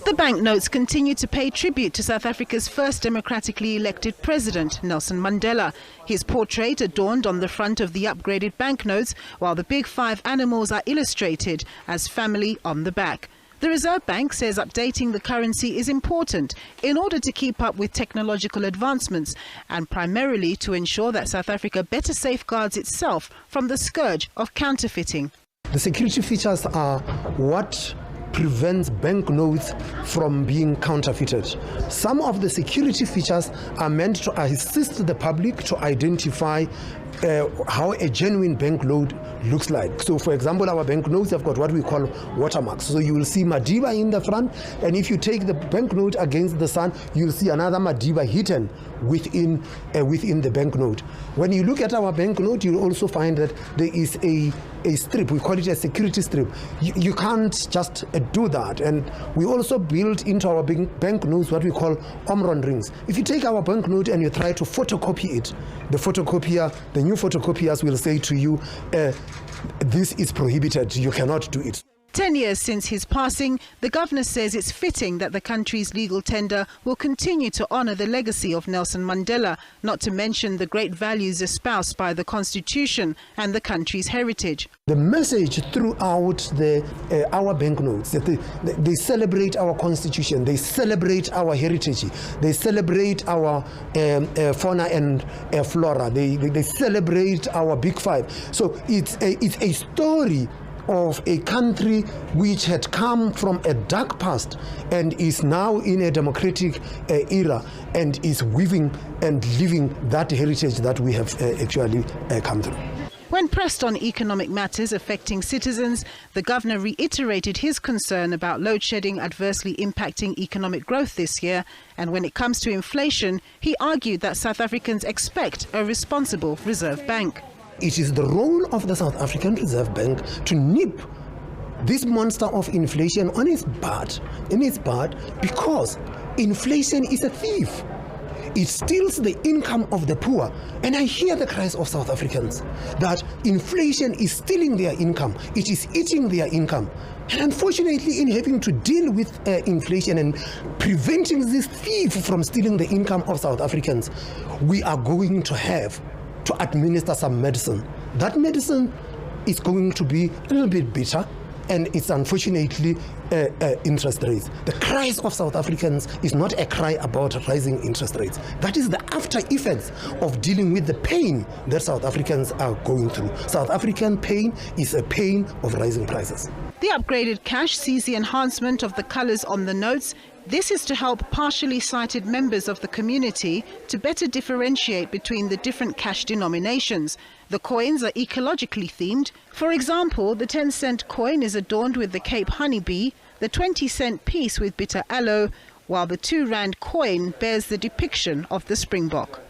The banknotes continue to pay tribute to South Africa's first democratically elected president, Nelson Mandela. His portrait adorned on the front of the upgraded banknotes, while the big five animals are illustrated as family on the back. The Reserve Bank says updating the currency is important in order to keep up with technological advancements and primarily to ensure that South Africa better safeguards itself from the scourge of counterfeiting. The security features are what prevents banknotes from being counterfeited. Some of the security features are meant to assist the public to identify how a genuine banknote looks like. So for example, our banknotes have got what we call watermarks. So you will see Madiba in the front, and if you take the banknote against the sun, you'll see another Madiba hidden within the banknote. When you look at our banknote, you'll also find that there is a strip. We call it a security strip. You can't just do that. And we also built into our banknotes what we call Omron rings. If you take our banknote and you try to photocopy it, the new photocopiers will say to you, this is prohibited, you cannot do it. 10 years since his passing, the governor says it's fitting that the country's legal tender will continue to honour the legacy of Nelson Mandela, not to mention the great values espoused by the Constitution and the country's heritage. The message throughout our banknotes, that they celebrate our Constitution, they celebrate our heritage, they celebrate our fauna and flora, they celebrate our big five. So it's a story of a country which had come from a dark past and is now in a democratic era and is weaving and living that heritage that we have actually come through. When pressed on economic matters affecting citizens, the governor reiterated his concern about load shedding adversely impacting economic growth this year. And when it comes to inflation, he argued that South Africans expect a responsible Reserve Bank. It is the role of the South African Reserve Bank to nip this monster of inflation in its bud, because inflation is a thief. It steals the income of the poor. And I hear the cries of South Africans that inflation is stealing their income. It is eating their income. And unfortunately, in having to deal with inflation and preventing this thief from stealing the income of South Africans, we are going to have to administer some medicine. That medicine is going to be a little bit bitter, and it's unfortunately interest rates. The cries of South Africans is not a cry about rising interest rates. That is the after effects of dealing with the pain that South Africans are going through. South African pain is a pain of rising prices. The upgraded cash sees the enhancement of the colours on the notes. This is to help partially sighted members of the community to better differentiate between the different cash denominations. The coins are ecologically themed. For example, the 10-cent coin is adorned with the Cape honeybee, the 20-cent piece with bitter aloe, while the 2 rand coin bears the depiction of the springbok.